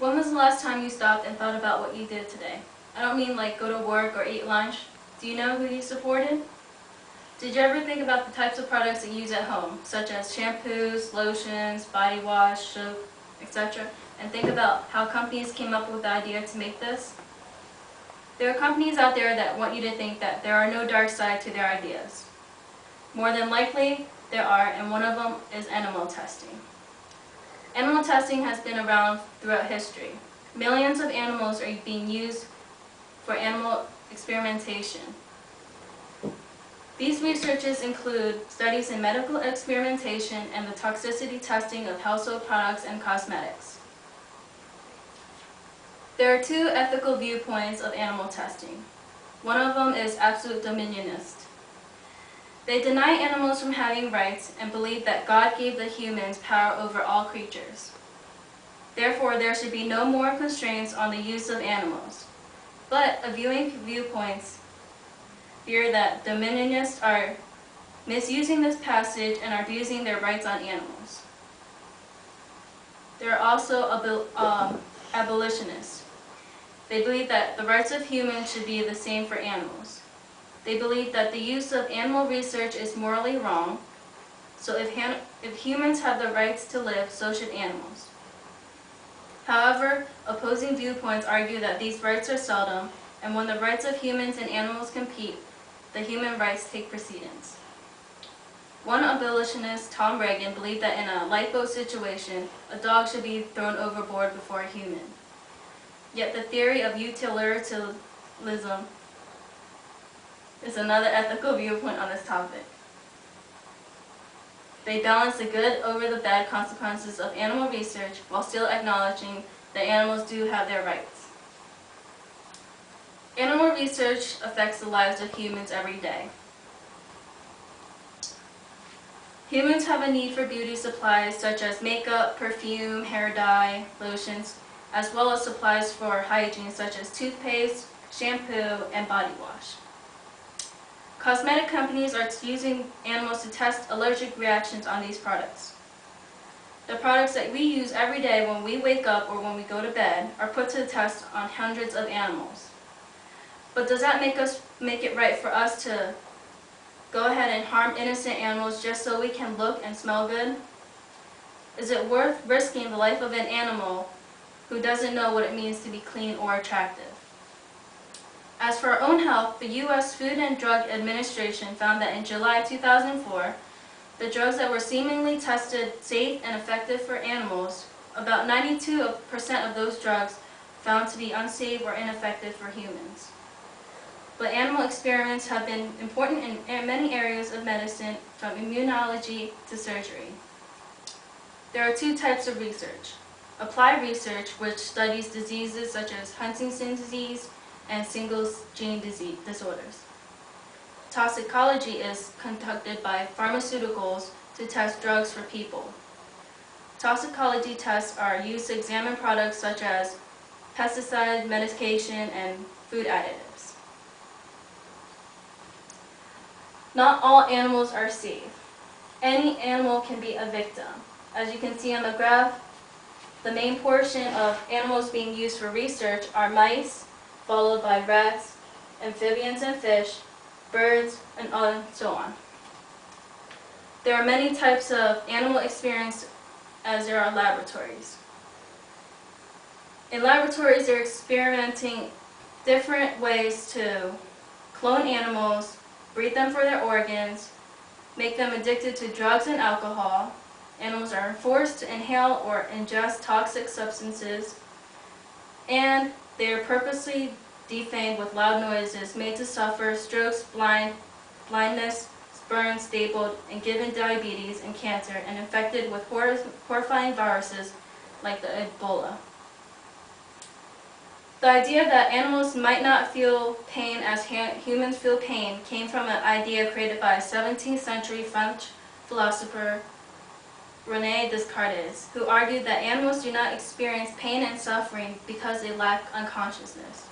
When was the last time you stopped and thought about what you did today? I don't mean like go to work or eat lunch. Do you know who you supported? Did you ever think about the types of products that you use at home, such as shampoos, lotions, body wash, soap, etc., and think about how companies came up with the idea to make this? There are companies out there that want you to think that there are no dark side to their ideas. More than likely, there are, and one of them is animal testing. Animal testing has been around throughout history. Millions of animals are being used for animal experimentation. These researches include studies in medical experimentation and the toxicity testing of household products and cosmetics. There are two ethical viewpoints of animal testing. One of them is absolute dominionist. They deny animals from having rights and believe that God gave the humans power over all creatures. Therefore, there should be no more constraints on the use of animals. But a viewing viewpoints fear that dominionists are misusing this passage and are abusing their rights on animals. There are also abolitionists. They believe that the rights of humans should be the same for animals. They believe that the use of animal research is morally wrong, so if humans have the rights to live, so should animals. However, opposing viewpoints argue that these rights are seldom, and when the rights of humans and animals compete, the human rights take precedence. One abolitionist, Tom Reagan, believed that in a lifeboat situation, a dog should be thrown overboard before a human. Yet the theory of utilitarianism is another ethical viewpoint on this topic. They balance the good over the bad consequences of animal research while still acknowledging that animals do have their rights. Animal research affects the lives of humans every day. Humans have a need for beauty supplies such as makeup, perfume, hair dye, lotions, as well as supplies for hygiene such as toothpaste, shampoo, and body wash. Cosmetic companies are using animals to test allergic reactions on these products. The products that we use every day when we wake up or when we go to bed are put to the test on hundreds of animals. But does that make it right for us to go ahead and harm innocent animals just so we can look and smell good? Is it worth risking the life of an animal who doesn't know what it means to be clean or attractive? As for our own health, the U.S. Food and Drug Administration found that in July 2004, the drugs that were seemingly tested safe and effective for animals, about 92% of those drugs found to be unsafe or ineffective for humans. But animal experiments have been important in many areas of medicine, from immunology to surgery. There are two types of research. Applied research, which studies diseases such as Huntington's disease and single gene disorders. Toxicology is conducted by pharmaceuticals to test drugs for people. Toxicology tests are used to examine products such as pesticide, medication, and food additives. Not all animals are safe. Any animal can be a victim. As you can see on the graph, the main portion of animals being used for research are mice, followed by rats, amphibians and fish, birds, and so on. There are many types of animal experience as there are laboratories. In laboratories, they're experimenting different ways to clone animals, breed them for their organs, make them addicted to drugs and alcohol. Animals are forced to inhale or ingest toxic substances, and they are purposely defanged with loud noises, made to suffer strokes, blindness, burns, stapled, and given diabetes and cancer, and infected with horrifying viruses like the Ebola. The idea that animals might not feel pain as humans feel pain came from an idea created by a 17th century French philosopher, René Descartes, who argued that animals do not experience pain and suffering because they lack unconsciousness.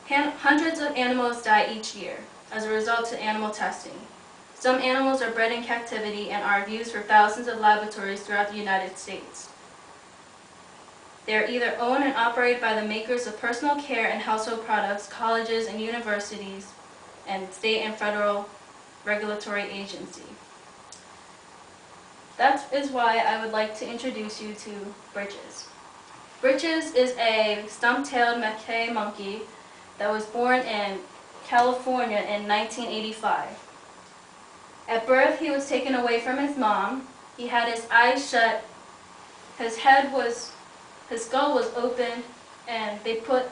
Hundreds of animals die each year as a result of animal testing. Some animals are bred in captivity and are used for thousands of laboratories throughout the United States. They are either owned and operated by the makers of personal care and household products, colleges and universities, and state and federal regulatory agency. That is why I would like to introduce you to Bridges. Bridges is a stump-tailed macaque monkey that was born in California in 1985. At birth, he was taken away from his mom. He had his eyes shut, his skull was open, and they put